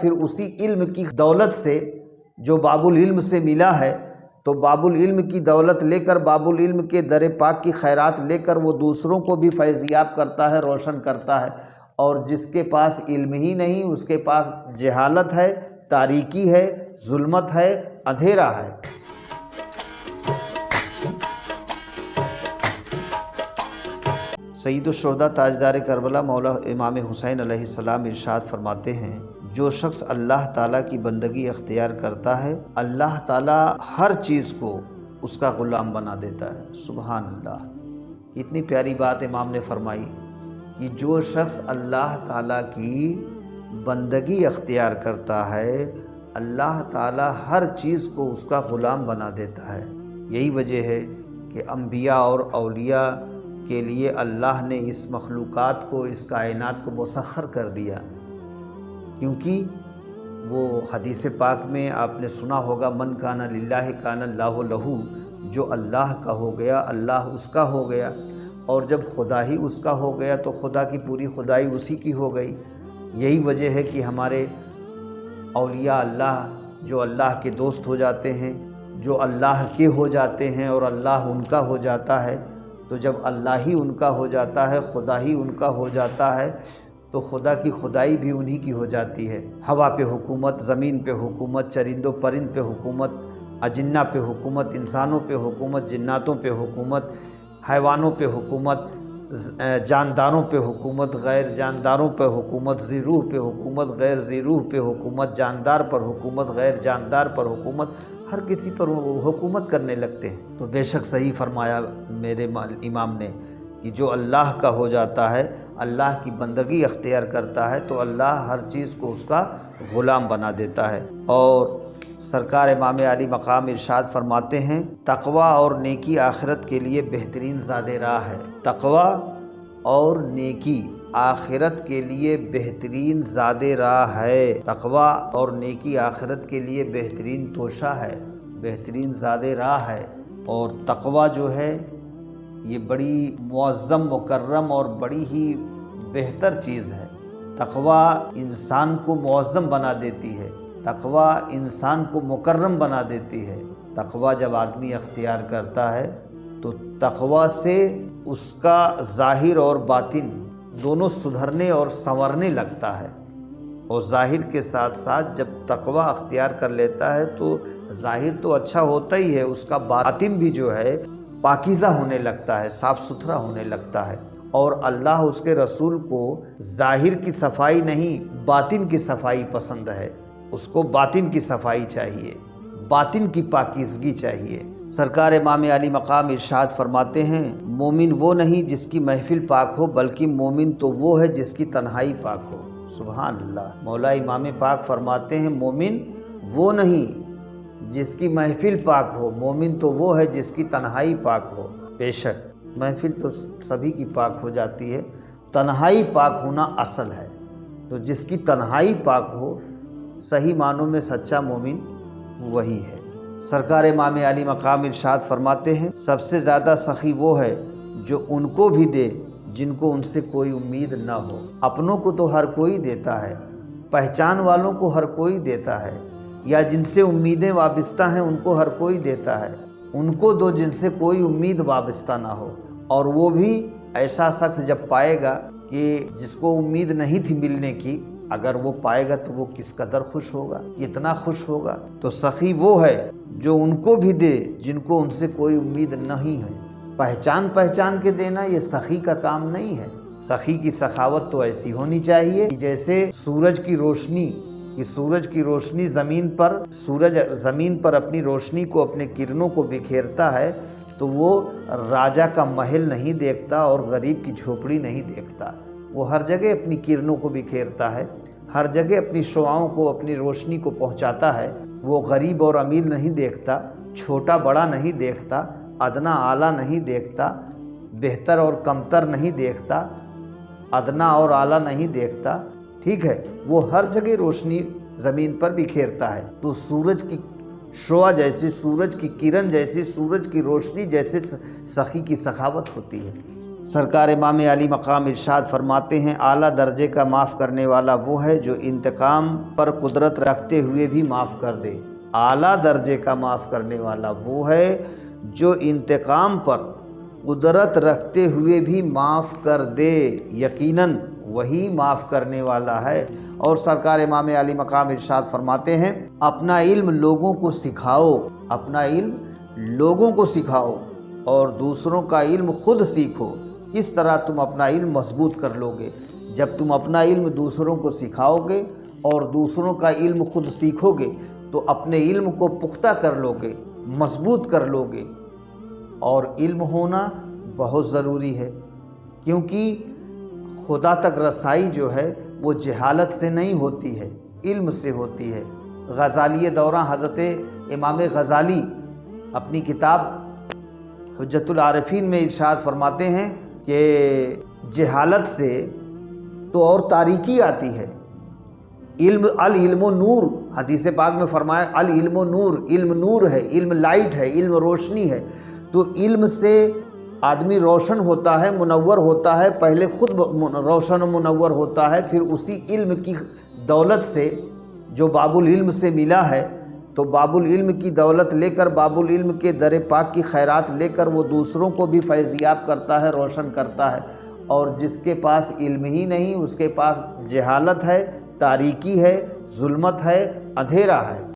پھر اسی علم کی دولت سے جو باب العلم سے ملا ہے، تو باب العلم کی دولت لے کر، باب العلم کے در پاک کی خیرات لے کر وہ دوسروں کو بھی فیضیاب کرتا ہے، روشن کرتا ہے۔ اور جس کے پاس علم ہی نہیں، اس کے پاس جہالت ہے، تاریکی ہے، ظلمت ہے، اندھیرا ہے۔ سید الشہداء تاجدار کربلا مولا امام حسین علیہ السلام ارشاد فرماتے ہیں، جو شخص اللہ تعالیٰ کی بندگی اختیار کرتا ہے، اللہ تعالیٰ ہر چیز کو اس کا غلام بنا دیتا ہے۔ سبحان اللہ، کتنی پیاری بات امام نے فرمائی کہ جو شخص اللہ تعالیٰ کی بندگی اختیار کرتا ہے، اللہ تعالیٰ ہر چیز کو اس کا غلام بنا دیتا ہے۔ یہی وجہ ہے کہ انبیاء اور اولیاء کے لیے اللہ نے اس مخلوقات کو، اس کائنات کو مسخر کر دیا، کیونکہ وہ حدیث پاک میں آپ نے سنا ہوگا، من کان للہ کان اللہ لہ، جو اللہ کا ہو گیا اللہ اس کا ہو گیا، اور جب خدا ہی اس کا ہو گیا تو خدا کی پوری خدائی اسی کی ہو گئی۔ یہی وجہ ہے کہ ہمارے اولیاء اللہ جو اللہ کے دوست ہو جاتے ہیں، جو اللہ کے ہو جاتے ہیں اور اللہ ان کا ہو جاتا ہے، تو جب اللہ ہی ان کا ہو جاتا ہے، خدا ہی ان کا ہو جاتا ہے، تو خدا کی خدائی بھی انہی کی ہو جاتی ہے۔ ہوا پہ حکومت، زمین پہ حکومت، چرند و پرند پہ حکومت، اجنہ پہ حکومت، انسانوں پہ حکومت، جناتوں پہ حکومت، حیوانوں پہ حکومت، جانداروں پہ حکومت، غیر جانداروں پہ حکومت، ذی روح پہ حکومت، غیر ذی روح پہ حکومت، جاندار پر حکومت، غیر جاندار پر حکومت، ہر کسی پر حکومت کرنے لگتے ہیں۔ تو بے شک صحیح فرمایا میرے امام نے کہ جو اللہ کا ہو جاتا ہے، اللہ کی بندگی اختیار کرتا ہے، تو اللہ ہر چیز کو اس کا غلام بنا دیتا ہے۔ اور سرکار امام علی مقام ارشاد فرماتے ہیں، تقویٰ اور نیکی آخرت کے لیے بہترین زاد راہ ہے۔ تقویٰ اور نیکی آخرت کے لیے بہترین زاد راہ ہے۔ تقویٰ اور نیکی آخرت کے لیے بہترین توشہ ہے، بہترین زاد راہ ہے۔ اور تقویٰ جو ہے یہ بڑی معظم، مکرم اور بڑی ہی بہتر چیز ہے۔ تقویٰ انسان کو معظم بنا دیتی ہے، تقویٰ انسان کو مکرم بنا دیتی ہے۔ تقویٰ جب آدمی اختیار کرتا ہے تو تقویٰ سے اس کا ظاہر اور باطن دونوں سدھرنے اور سنورنے لگتا ہے۔ اور ظاہر کے ساتھ ساتھ جب تقویٰ اختیار کر لیتا ہے تو ظاہر تو اچھا ہوتا ہی ہے، اس کا باطن بھی جو ہے پاکیزہ ہونے لگتا ہے، صاف ستھرا ہونے لگتا ہے۔ اور اللہ اس کے رسول کو ظاہر کی صفائی نہیں، باطن کی صفائی پسند ہے۔ اس کو باطن کی صفائی چاہیے، باطن کی پاکیزگی چاہیے۔ سرکار امام علی مقام ارشاد فرماتے ہیں، مومن وہ نہیں جس کی محفل پاک ہو، بلکہ مومن تو وہ ہے جس کی تنہائی پاک ہو۔ سبحان اللہ، مولا امام پاک فرماتے ہیں، مومن وہ نہیں جس کی محفل پاک ہو، مومن تو وہ ہے جس کی تنہائی پاک ہو۔ بے شک محفل تو سبھی کی پاک ہو جاتی ہے، تنہائی پاک ہونا اصل ہے۔ تو جس کی تنہائی پاک ہو، صحیح معنوں میں سچا مومن وہی ہے۔ سرکار امام علی مقام ارشاد فرماتے ہیں، سب سے زیادہ سخی وہ ہے جو ان کو بھی دے جن کو ان سے کوئی امید نہ ہو۔ اپنوں کو تو ہر کوئی دیتا ہے، پہچان والوں کو ہر کوئی دیتا ہے، یا جن سے امیدیں وابستہ ہیں ان کو ہر کوئی دیتا ہے۔ ان کو دو جن سے کوئی امید وابستہ نہ ہو۔ اور وہ بھی ایسا شخص جب پائے گا کہ جس کو امید نہیں تھی ملنے کی، اگر وہ پائے گا تو وہ کس قدر خوش ہوگا، کتنا خوش ہوگا۔ تو سخی وہ ہے جو ان کو بھی دے جن کو ان سے کوئی امید نہیں ہے۔ پہچان کے دینا یہ سخی کا کام نہیں ہے۔ سخی کی سخاوت تو ایسی ہونی چاہیے کہ جیسے سورج کی روشنی سورج زمین پر اپنی روشنی کو، اپنے کرنوں کو بکھیرتا ہے، تو وہ راجہ کا محل نہیں دیکھتا اور غریب کی جھوپڑی نہیں دیکھتا۔ وہ ہر جگہ اپنی کرنوں کو بکھیرتا ہے، ہر جگہ اپنی شعاؤں کو، اپنی روشنی کو پہنچاتا ہے۔ وہ غریب اور امیر نہیں دیکھتا، چھوٹا بڑا نہیں دیکھتا، ادنا اعلیٰ نہیں دیکھتا، بہتر اور کمتر نہیں دیکھتا، ادنا اور اعلیٰ نہیں دیکھتا، ٹھیک ہے؟ وہ ہر جگہ روشنی زمین پر بکھیرتا ہے۔ تو سورج کی شعاع جیسی، سورج کی کرن جیسی، سورج کی روشنی جیسے سخی کی سخاوت ہوتی ہے۔ سرکار امام علی مقام ارشاد فرماتے ہیں اعلیٰ درجے کا معاف کرنے والا وہ ہے جو انتقام پر قدرت رکھتے ہوئے بھی معاف کر دے۔ اعلیٰ درجے کا معاف کرنے والا وہ ہے جو انتقام پر قدرت رکھتے ہوئے بھی معاف کر دے، یقیناً وہی معاف کرنے والا ہے۔ اور سرکار امام علی مقام ارشاد فرماتے ہیں اپنا علم لوگوں کو سکھاؤ، اپنا علم لوگوں کو سکھاؤ اور دوسروں کا علم خود سیکھو، اس طرح تم اپنا علم مضبوط کر لو گے۔ جب تم اپنا علم دوسروں کو سکھاؤ گے اور دوسروں کا علم خود سیکھو گے تو اپنے علم کو پختہ کر لو گے، مضبوط کر لو گے۔ اور علم ہونا بہت ضروری ہے، کیونکہ خدا تک رسائی جو ہے وہ جہالت سے نہیں ہوتی ہے، علم سے ہوتی ہے۔ غزالی دورہ حضرت امام غزالی اپنی کتاب حجت العارفین میں ارشاد فرماتے ہیں کہ جہالت سے تو اور تاریکی آتی ہے۔ العلم نور، حدیث پاک میں فرمایا العلم نور، علم نور ہے، علم لائٹ ہے، علم روشنی ہے۔ تو علم سے آدمی روشن ہوتا ہے، منور ہوتا ہے، پہلے خود روشن و منور ہوتا ہے، پھر اسی علم کی دولت سے جو باب العلم سے ملا ہے، تو باب العلم کی دولت لے کر، باب العلم کے در پاک کی خیرات لے کر وہ دوسروں کو بھی فیضیاب کرتا ہے، روشن کرتا ہے۔ اور جس کے پاس علم ہی نہیں، اس کے پاس جہالت ہے، تاریکی ہے، ظلمت ہے، اندھیرا ہے۔